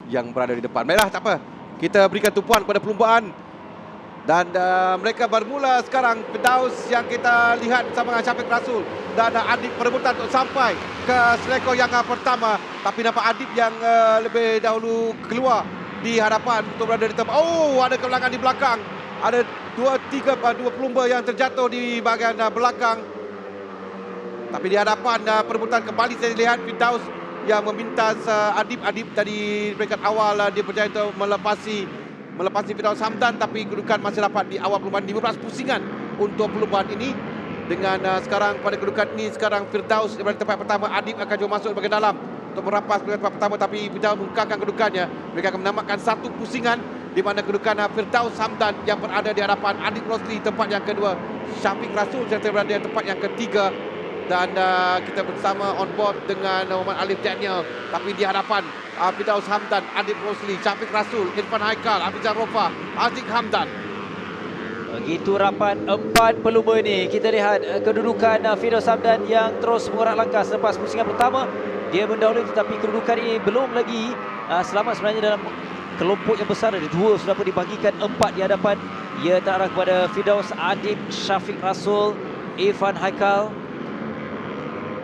yang berada di depan. Baiklah, tak apa. Kita berikan tumpuan kepada perlumbaan. Dan mereka bermula sekarang. Firdaus yang kita lihat bersama dengan Syafiq Rasul. Dan Adib perebutan untuk sampai ke selekor yang pertama. Tapi nampak Adib yang lebih dahulu keluar di hadapan untuk berada di tempat. Oh, ada kelangan di belakang. Ada dua pelumba yang terjatuh di bahagian belakang. Tapi di hadapan perebutan kembali saya lihat Firdaus yang meminta Adib tadi peringkat awal dia berjaya untuk melepasi Firdaus Hamdan, tapi kedudukan masih dapat di awal perlumbaan 15 pusingan untuk perlumbaan ini. Dengan sekarang pada kedudukan ini sekarang Firdaus daripada tempat pertama, Adib akan cuba masuk bahagian dalam untuk merampas tempat pertama, tapi Firdaus mengekangkan kedudukannya. Mereka akan menamatkan satu pusingan di mana kedudukan Firdaus Hamdan yang berada di hadapan Adib Rosli tempat yang kedua, Syafiq Rasul yang berada di tempat yang ketiga. Dan kita bersama on board dengan Muhammad Alif Daniel. Tapi di hadapan Firdaus Hamdan, Adib Rosli, Syafiq Rasul, Irfan Haikal, Hafizan Rofa, Aziz Hamdan. Begitu rapat empat pelumba ini. Kita lihat kedudukan Firdaus Hamdan yang terus mengorak langkah selepas pusingan pertama. Dia mendahului, tetapi kedudukan ini belum lagi selamat sebenarnya dalam kelompok yang besar. Ada dua sudah pun dibagikan, empat di hadapan. Ia terarah kepada Firdaus, Adib, Syafiq Rasul, Irfan Haikal.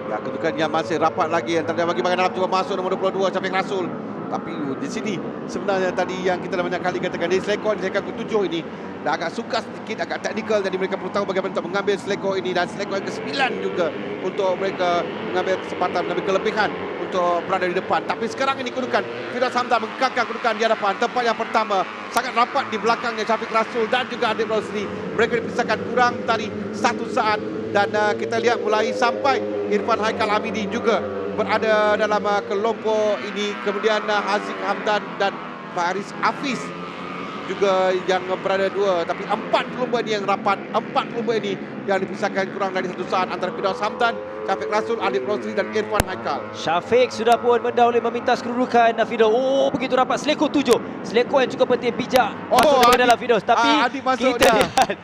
Ya, kedudukan yang masih rapat lagi antara bagi bahagian dalam cuba masuk nombor 22 Syafiq Rasul. Tapi di sini sebenarnya tadi yang kita dah banyak kali katakan di selekor ke-7 ini dah agak sukar sedikit, agak teknikal. Jadi mereka perlu tahu bagaimana untuk mengambil selekor ini, dan selekor yang ke-9 juga untuk mereka mengambil kesempatan, mengambil kelebihan untuk berada di depan. Tapi sekarang ini kedudukan Firdaus Hamdan mengekangkan kedudukan di hadapan. Tempat yang pertama sangat rapat di belakangnya Syafiq Rasul dan juga Adib Rosli. Mereka dipisahkan kurang tadi 1 saat. Dan kita lihat mulai sampai Irfan Haikal Hamidi juga berada dalam kelompok ini. Kemudian Haziq Hamdan dan Faris Hafiz juga yang berada dua. Tapi 4 pelumba ini yang rapat. 4 pelumba ini yang dipisahkan kurang dari 1 saat antara Firdaus Hamdan, Syafiq Rasul, Adib Rosli dan Irfan Haikal. Syafiq sudah pun mendahului memintas kedudukan Firdaus. Oh, begitu rapat. Selekor 7. Selekor yang cukup penting, bijak masuk ke dalam Firdaus. Tapi kita lihat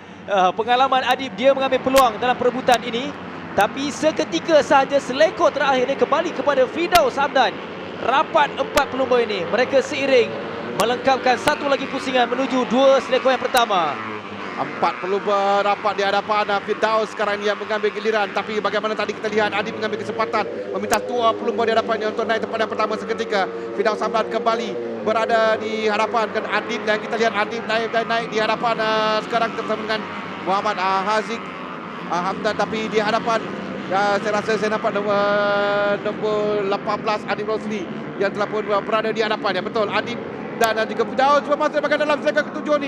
pengalaman Adib, dia mengambil peluang dalam perebutan ini. Tapi seketika sahaja selekor terakhir dia kembali kepada Firdaus Hamdan. Rapat 4 pelumba ini. Mereka seiring melengkapkan satu lagi pusingan menuju 2 selekor yang pertama. 4 pelumba rapat di hadapan Firdaus sekarang yang mengambil giliran. Tapi bagaimana tadi kita lihat Adib mengambil kesempatan meminta 2 pelumba di hadapannya untuk naik tempat yang pertama seketika. Firdaus Hamdan kembali berada di hadapan kan Adib, dan kita lihat Adib naik di hadapan sekarang bersama dengan Muhammad Haziq Hamdan. Tapi di hadapan saya rasa saya nampak nombor 18 Adib Rosli yang telah pun berada di hadapannya. Betul, Adib dan juga Firdaus cuba masuk bahagian dalam selekor ke-7 ni.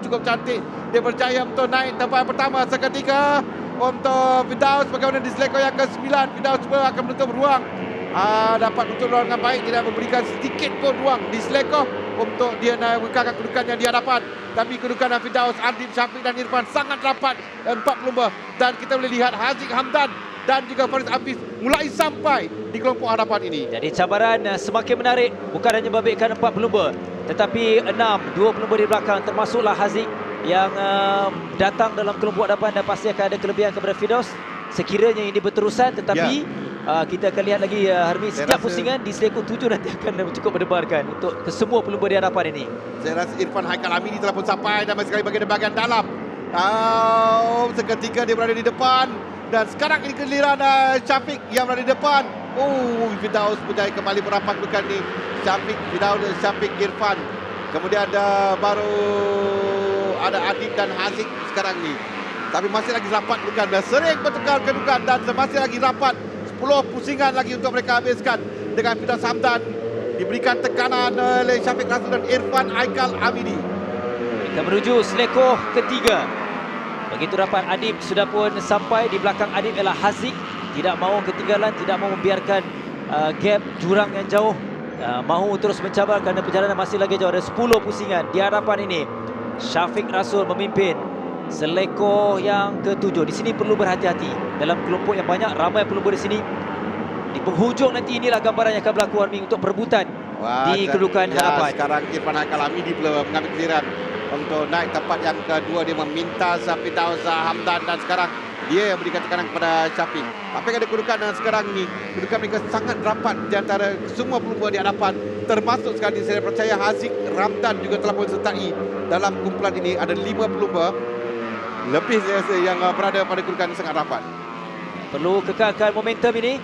Cukup cantik. Dia berjaya untuk naik tempat yang pertama seketika. Untuk Firdaus bagaimana di selekor yang ke-9, Firdaus cuba akan menutup ruang. Dapat menutup ruang dengan baik, tidak memberikan sedikit pun ruang di selekor untuk dia mengekangkan kedudukannya di hadapan. Tapi kedudukan Firdaus, Adib, Syafiq dan Irfan sangat rapat, 4 pelumba. Dan kita boleh lihat Haziq Hamdan dan juga Faris Hafiz mulai sampai di kelompok hadapan ini. Jadi cabaran semakin menarik, bukan hanya membabitkan 4 pelumba, tetapi 2 pelumba di belakang, termasuklah Haziq yang datang dalam kelompok hadapan, dan pasti akan ada kelebihan kepada Firdaus sekiranya ini berterusan. Tetapi kita akan lihat lagi Harmi, setiap pusingan di selekor 7 nanti akan cukup mendebarkan untuk kesemua pelumba di hadapan ini. Saya rasa Irfan Haikal Hamidi telah pun sampai dan masih sekali bahagian dalam. Seketika dia berada di depan. Dan sekarang ini giliran Syafiq yang berada di depan. Firdaus berjaya kembali merapat kedudukan ini. Syafiq, Firdaus, Syafiq, Irfan. Kemudian baru ada Adib dan Haziq sekarang ini. Tapi masih lagi rapat kedudukan. Dan sering bertukar kedudukan dan masih lagi rapat. 10 pusingan lagi untuk mereka habiskan. Dengan Firdaus Hamdan diberikan tekanan oleh Syafiq Rasul dan Irfan Haikal Hamidi. Kita menuju selekor ketiga. Begitu rapat, Adib sudah pun sampai. Di belakang Adib ialah Haziq. Tidak mahu ketinggalan, tidak mahu membiarkan gap jurang yang jauh. Mahu terus mencabar kerana perjalanan masih lagi jauh. Ada 10 pusingan di hadapan ini. Syafiq Rasul memimpin selekor yang ke-7. Di sini perlu berhati-hati. Dalam kelompok yang banyak, ramai pelumba di sini. Di penghujung nanti inilah gambaran yang akan berlaku, Armi, untuk perebutan di kedudukan hadapan. Sekarang Irfan Haikal Hamidi pula mengambil giliran untuk naik tempat yang kedua. Dia meminta Firdaus Hamdan dan sekarang dia yang berikan tekanan kepada Syafiq. Apa yang ada kedudukan sekarang ini? Kedudukan mereka sangat rapat di antara semua pelumba di hadapan. termasuk sekali saya percaya Haziq Ramdan juga telah pun sertai dalam kumpulan ini. Ada 5 pelumba lebih saya rasa yang berada pada kedudukan sangat rapat. Perlu kekalkan momentum ini.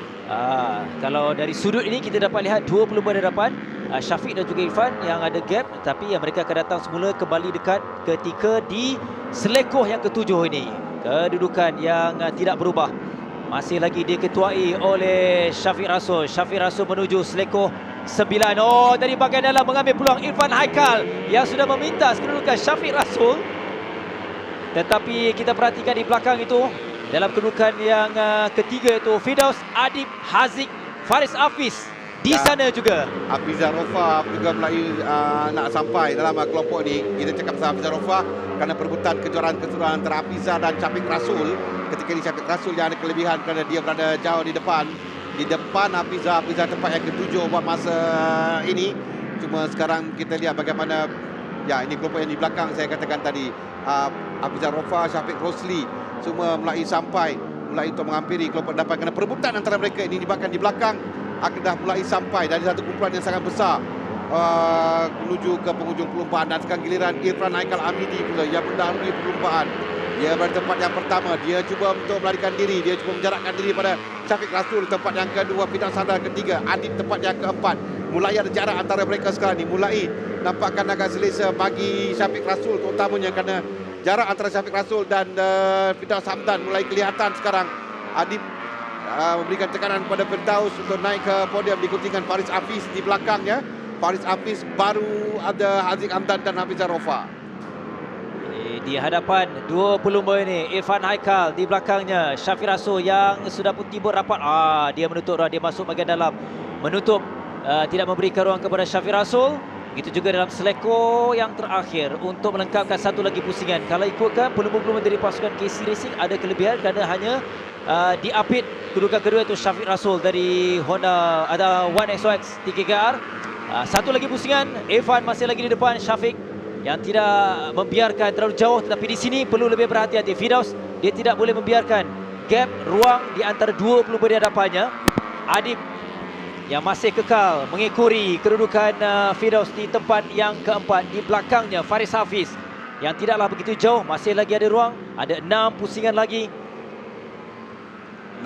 Kalau dari sudut ini kita dapat lihat 2 pelumba di hadapan, Syafiq dan juga Irfan yang ada gap, tapi yang mereka akan datang semula kembali dekat ketika di selekoh yang ketujuh ini. Kedudukan yang tidak berubah. Masih lagi diketuai oleh Syafiq Rasul. Syafiq Rasul menuju selekoh 9. Oh, dari bahagian dalam mengambil peluang Irfan Haikal yang sudah meminta kedudukan Syafiq Rasul. Tetapi kita perhatikan di belakang itu, dalam kedudukan yang ketiga itu Firdaus, Adib, Haziq, Faris Hafiz di sana juga. Hafizah Rofa juga mulai nak sampai dalam kelompok ini. Kita cakap pasal Hafizah Rofa kerana perebutan kejuaraan antara Hafizah dan Syafiq Rasul. Ketika ini Syafiq Rasul yang ada kelebihan kerana dia berada jauh di depan. Di depan Hafizah tempat yang ketujuh buat masa ini. Cuma sekarang kita lihat bagaimana, ya ini kelompok yang di belakang saya katakan tadi. Hafizah Rofa, Syafiq Rosli semua mulai sampai, mulai untuk menghampiri kelompok depan kerana perebutan antara mereka ini bahkan di belakang akan dah mulai sampai dari satu kumpulan yang sangat besar menuju ke penghujung perlumbaan. Dan sekarang giliran Irfan Haikal Hamidi pula yang mendahului perlumbaan. Dia berada tempat yang pertama, dia cuba untuk melarikan diri, dia cuba menjarakkan diri pada Syafiq Rasul tempat yang kedua, Firdaus Hamdan ketiga, Adib tempat yang keempat. Mulai ada jarak antara mereka sekarang ni, mulai nampakkan agak selesa bagi Syafiq Rasul terutamanya kerana jarak antara Syafiq Rasul dan Firdaus Hamdan mulai kelihatan sekarang. Adib memberikan tekanan kepada Firdaus untuk naik ke podium diikuti dengan Faris Hafiz di belakangnya. Faris Hafiz, baru ada Haziq Hamdan dan Hafizah Rofa. Di hadapan 2 pelumba ini, Irfan Haikal di belakangnya, Syafiq Rasul yang sudah pun tiba rapat. Dia menutup ruang, dia masuk bahagian dalam, menutup, tidak memberikan ruang kepada Syafiq Rasul. Begitu juga dalam seleko yang terakhir untuk melengkapkan satu lagi pusingan. Kalau ikutkan pelumba-pelumba dari pasukan KC Racing ada kelebihan kerana hanya diapit kedudukan kedua itu Syafiq Rasul dari Honda ada 1XOX 3GR. Satu lagi pusingan, Irfan masih lagi di depan Syafiq yang tidak membiarkan terlalu jauh, tetapi di sini perlu lebih berhati-hati. Firdaus, dia tidak boleh membiarkan gap ruang di antara 2 pelumba di hadapannya. Adib yang masih kekal mengekori kedudukan Firdaus di tempat yang keempat. Di belakangnya Faris Hafiz yang tidaklah begitu jauh, masih lagi ada ruang, ada 6 pusingan lagi.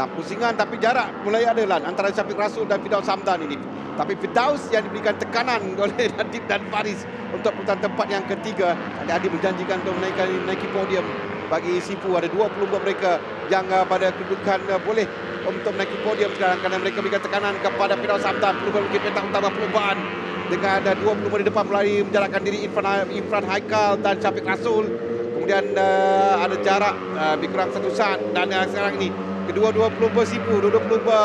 6 pusingan tapi jarak mulai ada lan antara Syafiq Rasul dan Firdaus Hamdan ini. Tapi Firdaus yang diberikan tekanan oleh Adib dan Faris untuk perutan tempat yang ketiga. Adib menjanjikan untuk menaiki podium bagi Sifu. Ada 2 pelumba mereka yang pada kedudukan boleh untuk menaiki podium sekarang kerana mereka berikan tekanan kepada Firdaus Hamdan. Pelumba mungkin petak utama perlumbaan dengan ada 2 pelumba di depan mulai menjarakkan diri Irfan Haikal dan Syafiq Rasul. Kemudian ada jarak lebih kurang 1 saat. Dan sekarang ini kedua-dua pelumba Sifu, dua-dua pelumba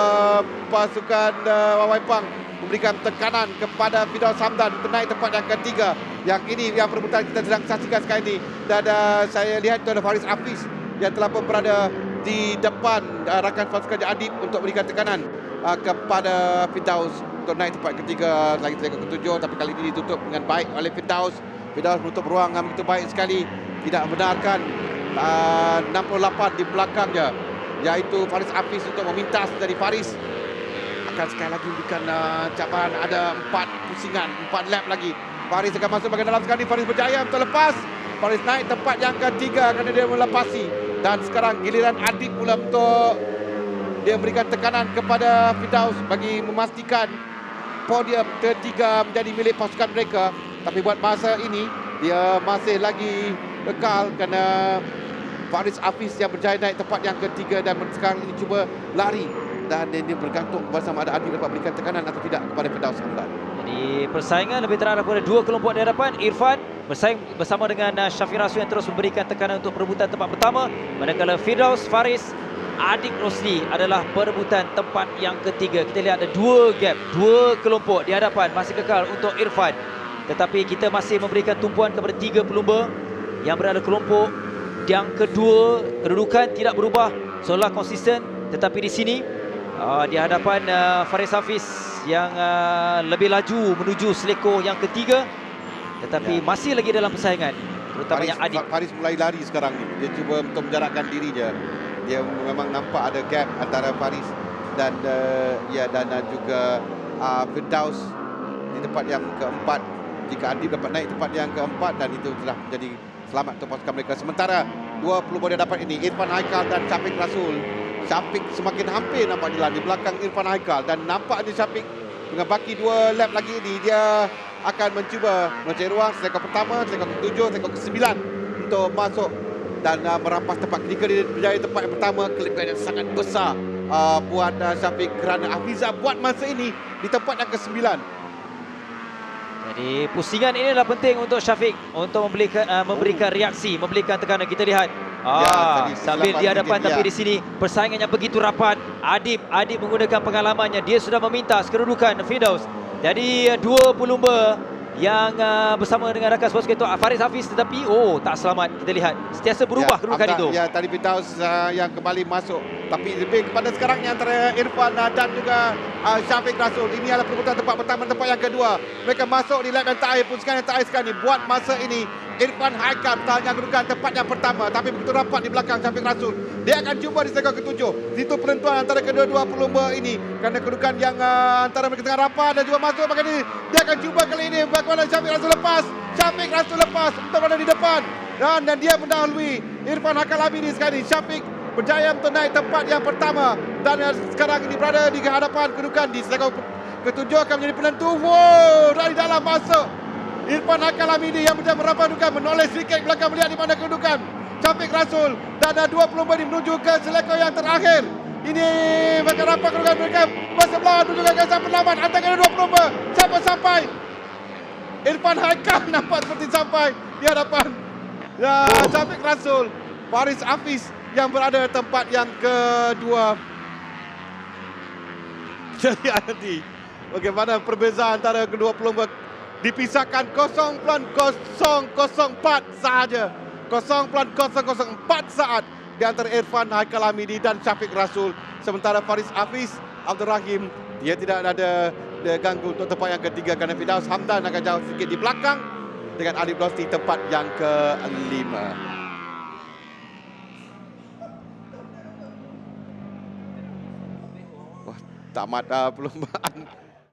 pasukan Wawai Pang memberikan tekanan kepada Firdaus Hamdan untuk naik tempat yang ketiga. Yang ini yang perebutan kita sedang saksikan sekarang ini. Dan saya lihat itu ada Faris Hafiz yang telah pun berada di depan rakan pasukan Adib untuk memberikan tekanan kepada Firdaus untuk naik tempat ketiga lagi ketujuh. Tapi kali ini ditutup dengan baik oleh Firdaus. Firdaus menutup ruang begitu baik sekali, tidak membenarkan 68 di belakangnya, iaitu Faris Hafiz untuk memintas dari Faris. Akan sekali lagi memberikan cabaran, ada 4 pusingan, 4 lap lagi. Faris akan masuk bahagian dalam sekali. Faris berjaya untuk lepas. Faris naik tempat yang ketiga kerana dia melepasi. Dan sekarang giliran Adib pula untuk dia memberikan tekanan kepada Firdaus bagi memastikan podium ketiga menjadi milik pasukan mereka. Tapi buat masa ini dia masih lagi kekal kerana Faris Hafiz yang berjaya naik tempat yang ketiga dan sekarang ini cuba lari. Dan dia bergantung bersama ada Adib dapat berikan tekanan atau tidak kepada Firdaus Hamdan. Jadi persaingan lebih terarah pada 2 kelompok di hadapan. Irfan bersaing bersama dengan Syafiq Rasul yang terus memberikan tekanan untuk perebutan tempat pertama. Manakala Firdaus, Faris, Adib Rosli adalah perebutan tempat yang ketiga. Kita lihat ada 2 gap, 2 kelompok di hadapan masih kekal untuk Irfan. Tetapi kita masih memberikan tumpuan kepada 3 pelumba yang berada kelompok yang kedua. Kedudukan tidak berubah, seolah konsisten. Tetapi di sini di hadapan Faris Hafiz yang lebih laju menuju seleko yang ketiga. Tetapi masih lagi dalam persaingan, terutamanya Adib. Faris mulai lari sekarang ni. Dia cuba untuk menjarakkan dirinya. Dia memang nampak ada gap antara Faris dan dan juga Firdaus. di tempat yang keempat. Jika Adib dapat naik tempat yang keempat, dan itu telah menjadi selamat untuk pasukan mereka. Sementara 20 poin dapat ini Irfan Haikal dan Syafiq Rasul. Syafiq semakin hampir nampak di belakang Irfan Haikal, dan nampaknya Syafiq dengan baki 2 lap lagi ini dia akan mencuba mencari ruang sekor pertama, sekor ke-7, sekor ke-9 untuk masuk dan merampas tempat ketiga di berjaya tempat yang pertama. Kelebihan yang sangat besar buat Syafiq kerana Hafizah buat masa ini di tempat yang ke-9. Jadi pusingan ini adalah penting untuk Syafiq untuk memberikan reaksi, memberikan tekanan. Kita lihat sambil di hadapan, tapi di sini persaingannya begitu rapat. Adib menggunakan pengalamannya, dia sudah meminta kedudukan Firdaus. Jadi dua pelumba yang bersama dengan rakan sports itu Faris Hafiz, tetapi tak selamat. Kita lihat sentiasa berubah kedudukan itu. Ya, tadi Firdaus yang kembali masuk, tapi lebih kepada sekarang ni antara Irfan dan juga Syafiq Rasul. Ini adalah perebutan tempat pertama, tempat yang kedua. Mereka masuk di lap yang terakhir, pusingan yang terakhir sekarang ni. Buat masa ini Irfan Haikal bertahan kedudukan tempat yang pertama, tapi begitu rapat di belakang Syafiq Rasul. Dia akan cuba di sekor ke-7. Itu penentuan antara kedua-dua pelumba ini, kerana kedudukan yang antara mereka tengah rapat dan juga masuk. Maka dia akan cuba kali ini. Bagaimana Syafiq Rasul lepas? Syafiq Rasul lepas untuk berada di depan, dan dia mendahului Irfan Haikal Hamidi sekali. Syafiq berjaya untuk naik tempat yang pertama, dan sekarang ini berada di hadapan kedudukan di sekor ke-7 akan menjadi penentu. Dari dalam masuk Irfan Haikal Hamidi yang berjaya merampas kedudukan, menoleh sedikit belakang, melihat di mana kedudukan Syafiq Rasul, dan dua pelumba ini menuju ke selekor yang terakhir. Ini mereka rapat kedudukan mereka bersebelah menuju ke garis penyelamat antara dua pelumba. Siapa sampai? Irfan Haikal nampak seperti sampai di hadapan Syafiq Rasul. Faris Hafiz yang berada tempat yang kedua. Jadi nanti bagaimana perbezaan antara kedua pelumba, dipisahkan 0.004 sahaja. 0.004 saat di antara Irfan Haikal Hamidi dan Syafiq Rasul. Sementara Faris Hafiz Abdul Rahim, dia tidak ada ganggu untuk tempat yang ketiga, kerana Firdaus Hamdan akan jauh sedikit di belakang dengan Alif Dosti tempat yang ke-5. Wah, tamat perlombaan.